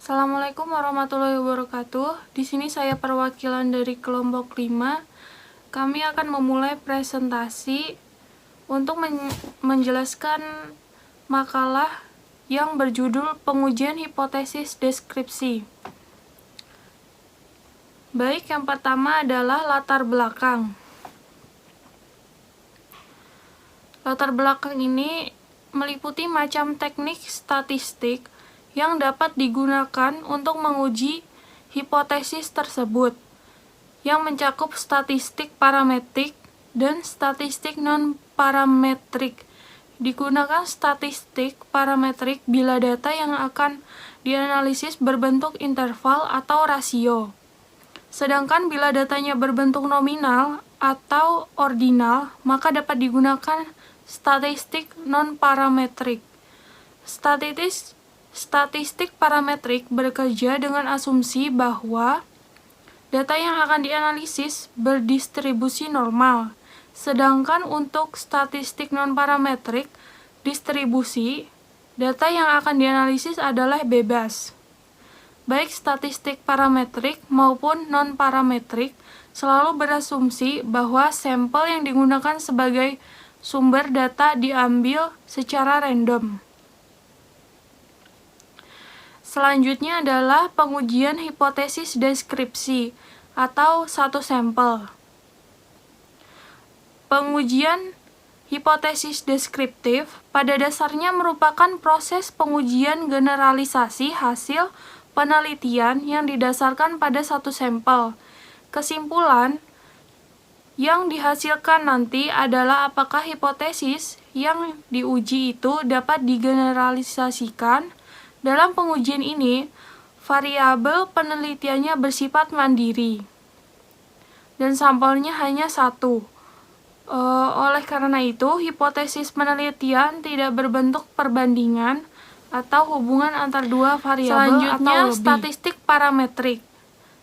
Assalamualaikum warahmatullahi wabarakatuh. Di sini saya perwakilan dari kelompok 5. Kami akan memulai presentasi untuk menjelaskan makalah yang berjudul Pengujian Hipotesis Deskripsi. Baik, yang pertama adalah latar belakang. Latar belakang ini meliputi macam teknik statistik yang dapat digunakan untuk menguji hipotesis tersebut, yang mencakup statistik parametrik dan statistik non-parametrik. Digunakan statistik parametrik bila data yang akan dianalisis berbentuk interval atau rasio. Sedangkan bila datanya berbentuk nominal atau ordinal, maka dapat digunakan statistik non-parametrik. Statistik parametrik bekerja dengan asumsi bahwa data yang akan dianalisis berdistribusi normal, sedangkan untuk statistik non-parametrik, distribusi data yang akan dianalisis adalah bebas. Baik statistik parametrik maupun non-parametrik selalu berasumsi bahwa sampel yang digunakan sebagai sumber data diambil secara random. Selanjutnya adalah pengujian hipotesis deskripsi atau satu sampel. Pengujian hipotesis deskriptif pada dasarnya merupakan proses pengujian generalisasi hasil penelitian yang didasarkan pada satu sampel. Kesimpulan yang dihasilkan nanti adalah apakah hipotesis yang diuji itu dapat digeneralisasikan. Dalam pengujian ini, variabel penelitiannya bersifat mandiri dan sampelnya hanya satu. Oleh karena itu, hipotesis penelitian tidak berbentuk perbandingan atau hubungan antar dua variabel. Selanjutnya, atau statistik parametrik.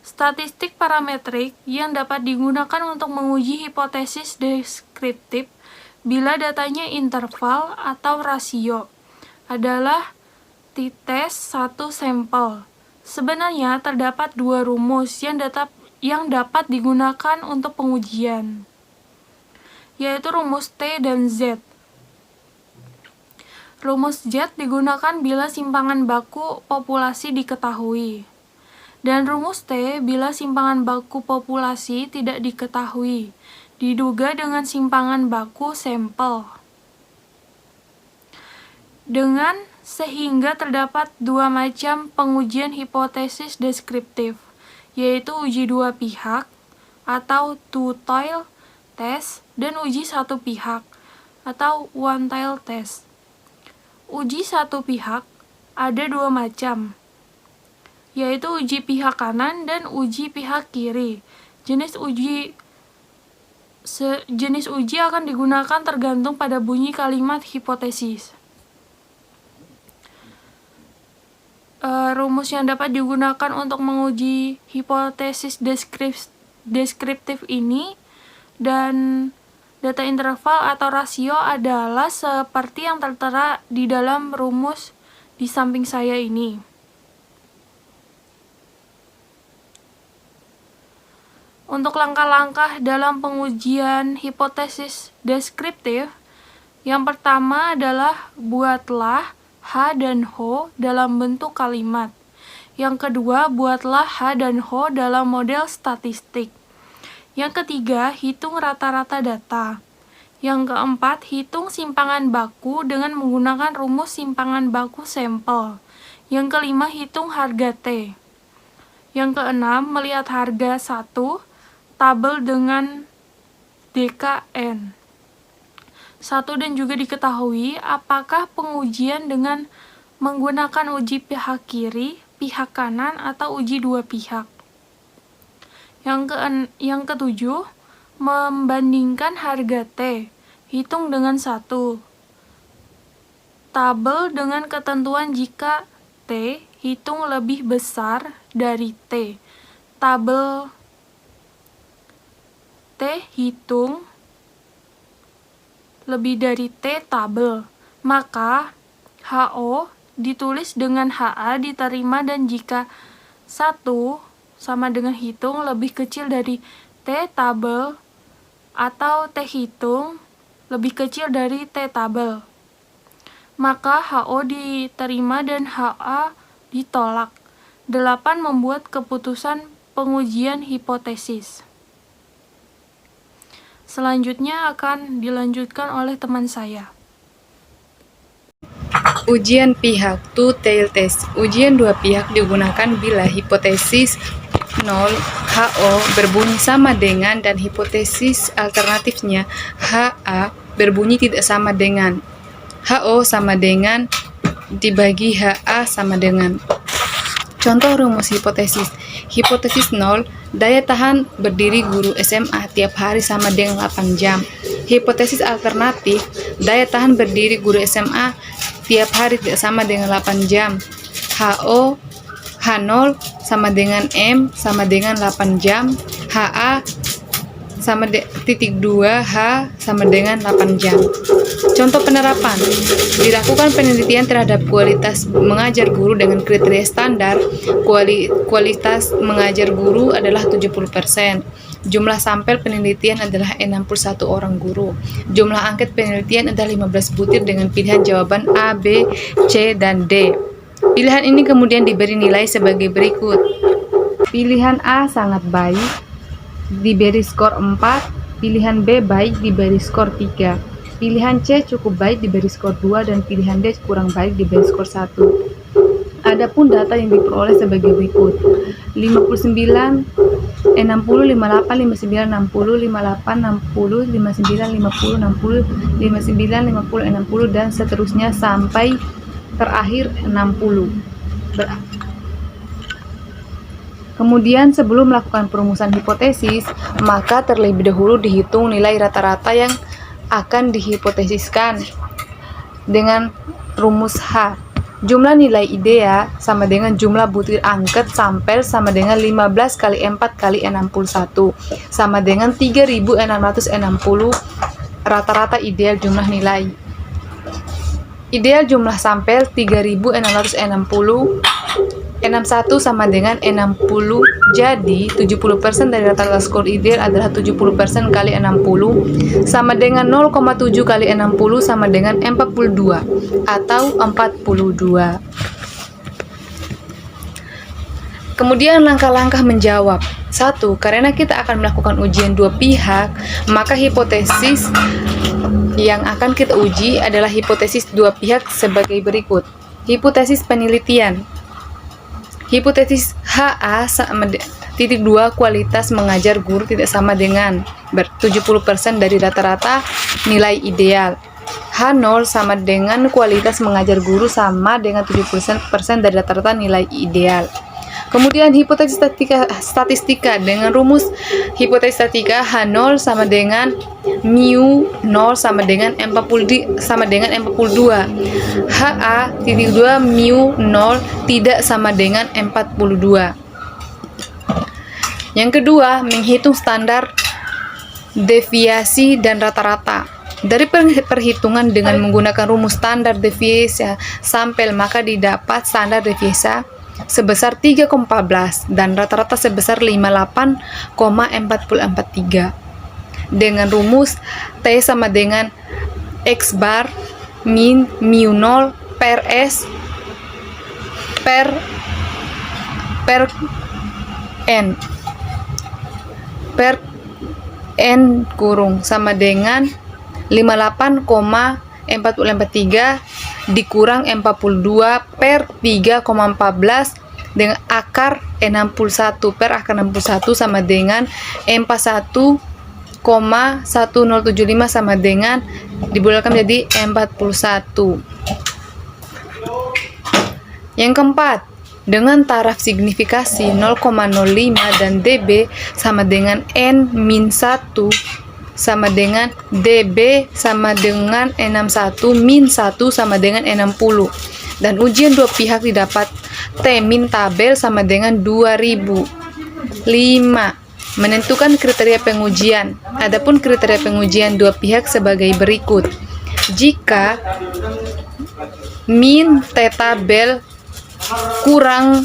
Statistik parametrik yang dapat digunakan untuk menguji hipotesis deskriptif bila datanya interval atau rasio adalah t-test satu sampel. Sebenarnya terdapat dua rumus yang dapat digunakan untuk pengujian, yaitu rumus T dan Z. Rumus Z digunakan bila simpangan baku populasi diketahui, dan rumus T bila simpangan baku populasi tidak diketahui, diduga dengan simpangan baku sampel. Sehingga terdapat dua macam pengujian hipotesis deskriptif, yaitu uji dua pihak atau two-tail test dan uji satu pihak atau one-tail test. Uji satu pihak ada dua macam, yaitu uji pihak kanan dan uji pihak kiri. Jenis uji akan digunakan tergantung pada bunyi kalimat hipotesis. Rumus yang dapat digunakan untuk menguji hipotesis deskriptif ini dan data interval atau rasio adalah seperti yang tertera di dalam rumus di samping saya ini. Untuk langkah-langkah dalam pengujian hipotesis deskriptif, yang pertama adalah buatlah H dan Ho dalam bentuk kalimat. Yang kedua, buatlah H dan Ho dalam model statistik. Yang ketiga, hitung rata-rata data. Yang keempat, hitung simpangan baku dengan menggunakan rumus simpangan baku sampel. Yang kelima, hitung harga T. Yang keenam, melihat harga 1, tabel dengan DKN. 1 dan juga diketahui apakah pengujian dengan menggunakan uji pihak kiri, pihak kanan, atau uji dua pihak. Yang ketujuh, membandingkan harga T, hitung dengan 1. Tabel dengan ketentuan jika T hitung lebih besar dari T. Tabel T hitung lebih dari T tabel, maka HO ditulis dengan HA diterima, dan jika 1 sama dengan hitung lebih kecil dari T tabel atau T hitung lebih kecil dari T tabel, maka HO diterima dan HA ditolak. 8. Membuat keputusan pengujian hipotesis. Selanjutnya akan dilanjutkan oleh teman saya. Ujian pihak two-tailed test. Ujian dua pihak digunakan bila hipotesis 0 HO berbunyi sama dengan dan hipotesis alternatifnya HA berbunyi tidak sama dengan. HO sama dengan dibagi HA sama dengan. Contoh rumus hipotesis. Hipotesis 0, daya tahan berdiri guru SMA tiap hari sama dengan 8 jam. Hipotesis alternatif, daya tahan berdiri guru SMA tiap hari tidak sama dengan 8 jam. HO, H0 sama dengan M sama dengan 8 jam. HA sama titik 2, H sama dengan 8 jam. Contoh penerapan. Dilakukan penelitian terhadap kualitas mengajar guru dengan kriteria standar. Kualitas mengajar guru adalah 70%. Jumlah sampel penelitian adalah 61 orang guru. Jumlah angket penelitian adalah 15 butir dengan pilihan jawaban A, B, C, dan D. Pilihan ini kemudian diberi nilai sebagai berikut. Pilihan A sangat baik, diberi skor 4, pilihan B baik diberi skor 3, pilihan C cukup baik diberi skor 2, dan pilihan D kurang baik diberi skor 1. Adapun data yang diperoleh sebagai berikut: 59, 60, 58, 59, 60, 58, 60, 59, 50, 60, 59, 50, 60, dan seterusnya sampai terakhir 60. Kemudian sebelum melakukan perumusan hipotesis, maka terlebih dahulu dihitung nilai rata-rata yang akan dihipotesiskan dengan rumus H. Jumlah nilai ideal sama dengan jumlah butir angket sampel sama dengan 15 kali 4 kali 61 sama dengan 3660 rata-rata ideal jumlah nilai. Ideal jumlah sampel 3660, 61 sama dengan 60, jadi 70% dari rata-rata skor ideal adalah 70% kali 60 sama dengan 0,7 kali 60 sama dengan 42 atau 42. Kemudian langkah-langkah menjawab. 1. Karena kita akan melakukan ujian dua pihak, maka hipotesis yang akan kita uji adalah hipotesis dua pihak sebagai berikut. Hipotesis penelitian. Hipotesis HA sama titik 2, kualitas mengajar guru tidak sama dengan 70% dari rata-rata nilai ideal. H0 sama dengan kualitas mengajar guru sama dengan 70% dari rata-rata nilai ideal. Kemudian hipotesis statistika dengan rumus hipotesis statistika H0 sama dengan mu 0 sama dengan M42 HA titik 2 mu 0 tidak sama dengan M42. Yang kedua, menghitung standar deviasi dan rata-rata. Dari perhitungan dengan menggunakan rumus standar deviasi sampel, maka didapat standar deviasi sebesar 3,14 dan rata-rata sebesar 58,443. Dengan rumus T sama dengan X bar min mu 0 per S per N kurung sama dengan 58,443 dikurang 42 per 3,14 dengan akar 61 per akar 61 sama dengan 41,1075 sama dengan dibulatkan menjadi 41. Yang keempat, dengan taraf signifikasi 0,05 dan dB sama dengan N-1 sama dengan dB sama dengan 61 min 1 sama dengan 60, dan ujian dua pihak didapat T min tabel sama dengan 2005. Menentukan kriteria pengujian. Adapun kriteria pengujian dua pihak sebagai berikut. Jika min T tabel kurang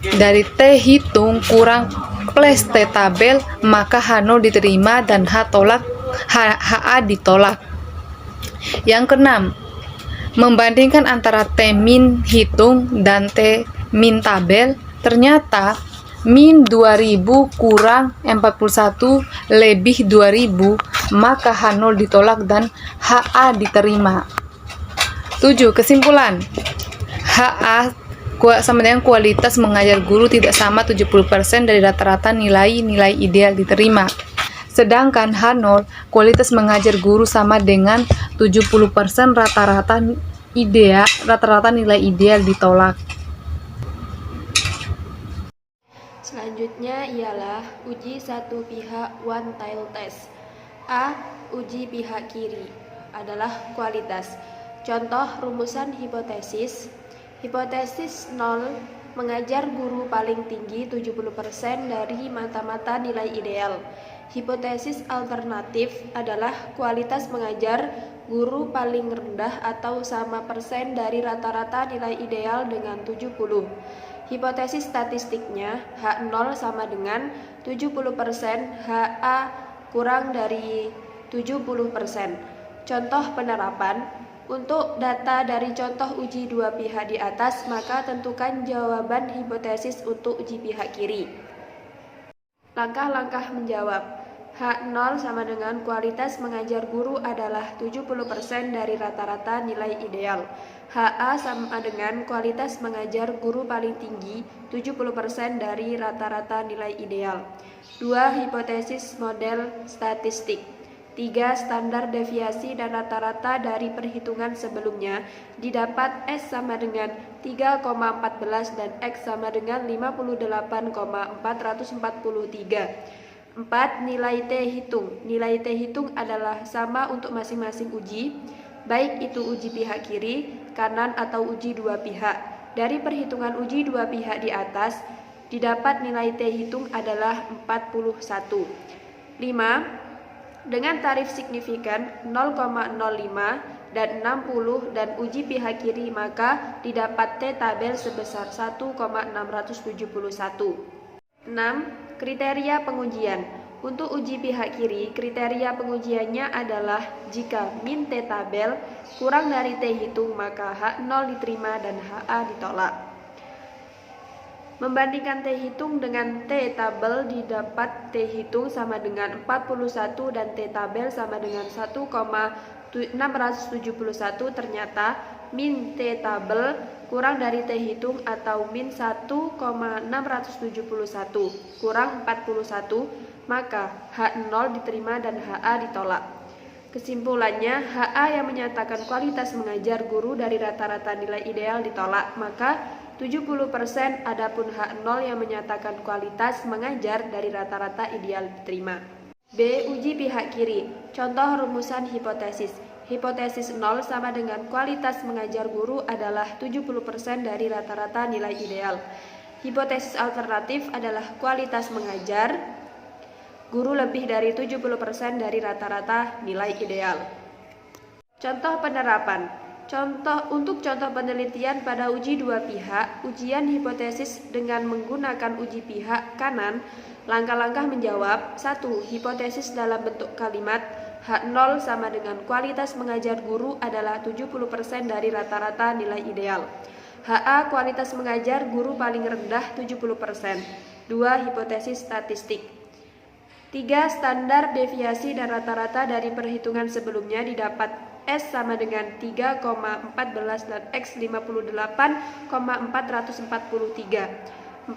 dari T hitung kurang plus T tabel, maka H0 diterima dan HA ditolak. Yang keenam, membandingkan antara T min hitung dan T min tabel. Ternyata min 2000 kurang 41 lebih 2000, maka H0 ditolak dan HA diterima. 7. Kesimpulan, HA sama dengan kualitas mengajar guru tidak sama 70% dari rata-rata nilai ideal diterima. Sedangkan H0, kualitas mengajar guru sama dengan 70% rata-rata nilai ideal ditolak. Selanjutnya ialah uji satu pihak one tile test. A. Uji pihak kiri adalah kualitas. Contoh rumusan hipotesis. Hipotesis 0 mengajar guru paling tinggi 70% dari mata-mata nilai ideal. Hipotesis alternatif adalah kualitas mengajar guru paling rendah atau sama persen dari rata-rata nilai ideal dengan 70. Hipotesis statistiknya H0 sama dengan 70%, HA kurang dari 70%. Contoh penerapan, untuk data dari contoh uji dua pihak di atas, maka tentukan jawaban hipotesis untuk uji pihak kiri. Langkah-langkah menjawab. H0 sama dengan kualitas mengajar guru adalah 70% dari rata-rata nilai ideal. HA sama dengan kualitas mengajar guru paling tinggi 70% dari rata-rata nilai ideal. 2. Hipotesis model statistik. 3. Standar deviasi dan rata-rata dari perhitungan sebelumnya didapat S sama dengan 3,14 dan X sama dengan 58,443. 4. Nilai T hitung. Nilai T hitung adalah sama untuk masing-masing uji, baik itu uji pihak kiri, kanan, atau uji dua pihak. Dari perhitungan uji dua pihak di atas, didapat nilai T hitung adalah 41. 5. Dengan tarif signifikan 0,05 dan 60 dan uji pihak kiri, maka didapat T tabel sebesar 1,671. 6. Kriteria pengujian. Untuk uji pihak kiri, kriteria pengujiannya adalah jika min T tabel kurang dari T hitung, maka H0 diterima dan HA ditolak. Membandingkan T hitung dengan T tabel, didapat T hitung sama dengan 41 dan T tabel sama dengan 1,671. Ternyata min T tabel kurang dari T hitung atau min 1,671 kurang 41, maka H0 diterima dan HA ditolak. Kesimpulannya, HA yang menyatakan kualitas mengajar guru dari rata-rata nilai ideal ditolak, maka 70%, adapun H0 yang menyatakan kualitas mengajar dari rata-rata ideal diterima. B. Uji pihak kiri. Contoh rumusan hipotesis. Hipotesis 0 sama dengan kualitas mengajar guru adalah 70% dari rata-rata nilai ideal. Hipotesis alternatif adalah kualitas mengajar guru lebih dari 70% dari rata-rata nilai ideal. Contoh penerapan. Untuk contoh penelitian pada uji dua pihak, ujian hipotesis dengan menggunakan uji pihak kanan, langkah-langkah menjawab. 1. Hipotesis dalam bentuk kalimat H0 sama dengan kualitas mengajar guru adalah 70% dari rata-rata nilai ideal. HA kualitas mengajar guru paling rendah 70%. 2. Hipotesis statistik. 3. Standar deviasi dan rata-rata dari perhitungan sebelumnya didapat S sama dengan 3,14 dan X 58,443. 4.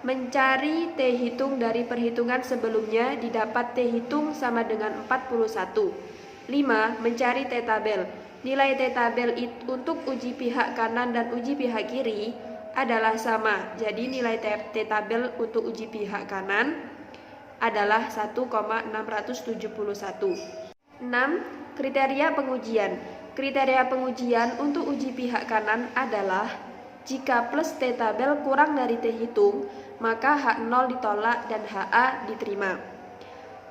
Mencari T hitung dari perhitungan sebelumnya, didapat T hitung sama dengan 41. 5. Mencari T tabel. Nilai T tabel untuk uji pihak kanan dan uji pihak kiri adalah sama. Jadi nilai T tabel untuk uji pihak kanan adalah 1,671. 6. Kriteria pengujian. Kriteria pengujian untuk uji pihak kanan adalah jika plus T tabel kurang dari T hitung, maka H0 ditolak dan HA diterima.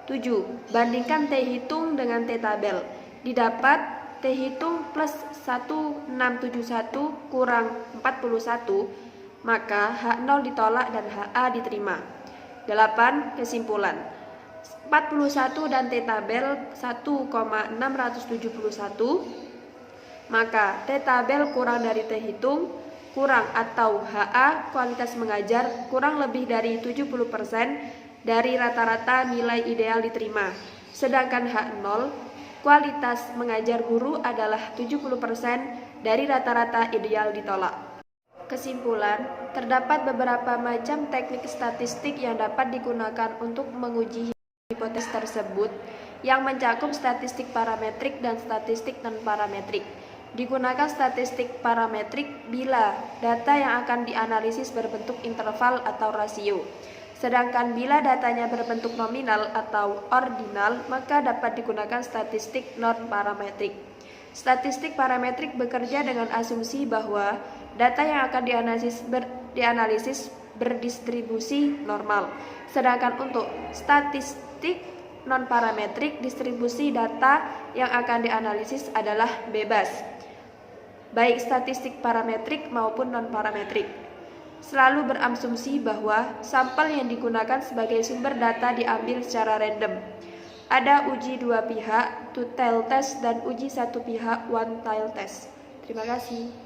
7. Bandingkan T hitung dengan T tabel. Didapat T T hitung plus 1671 kurang 41, maka H0 ditolak dan HA diterima. 8. Kesimpulan. 41 dan T tabel 1,671, maka T tabel kurang dari T hitung kurang atau HA kualitas mengajar kurang lebih dari 70% dari rata-rata nilai ideal diterima. Sedangkan H0 kualitas mengajar guru adalah 70% dari rata-rata ideal ditolak. Kesimpulan, terdapat beberapa macam teknik statistik yang dapat digunakan untuk menguji hipotesis tersebut yang mencakup statistik parametrik dan statistik non-parametrik. Digunakan statistik parametrik bila data yang akan dianalisis berbentuk interval atau rasio. Sedangkan bila datanya berbentuk nominal atau ordinal, maka dapat digunakan statistik non-parametrik. Statistik parametrik bekerja dengan asumsi bahwa data yang akan dianalisis berdistribusi normal. Sedangkan untuk statistik non-parametrik, distribusi data yang akan dianalisis adalah bebas, baik statistik parametrik maupun non-parametrik. Selalu berasumsi bahwa sampel yang digunakan sebagai sumber data diambil secara random. Ada uji dua pihak, two-tailed test, dan uji satu pihak, one-tailed test. Terima kasih.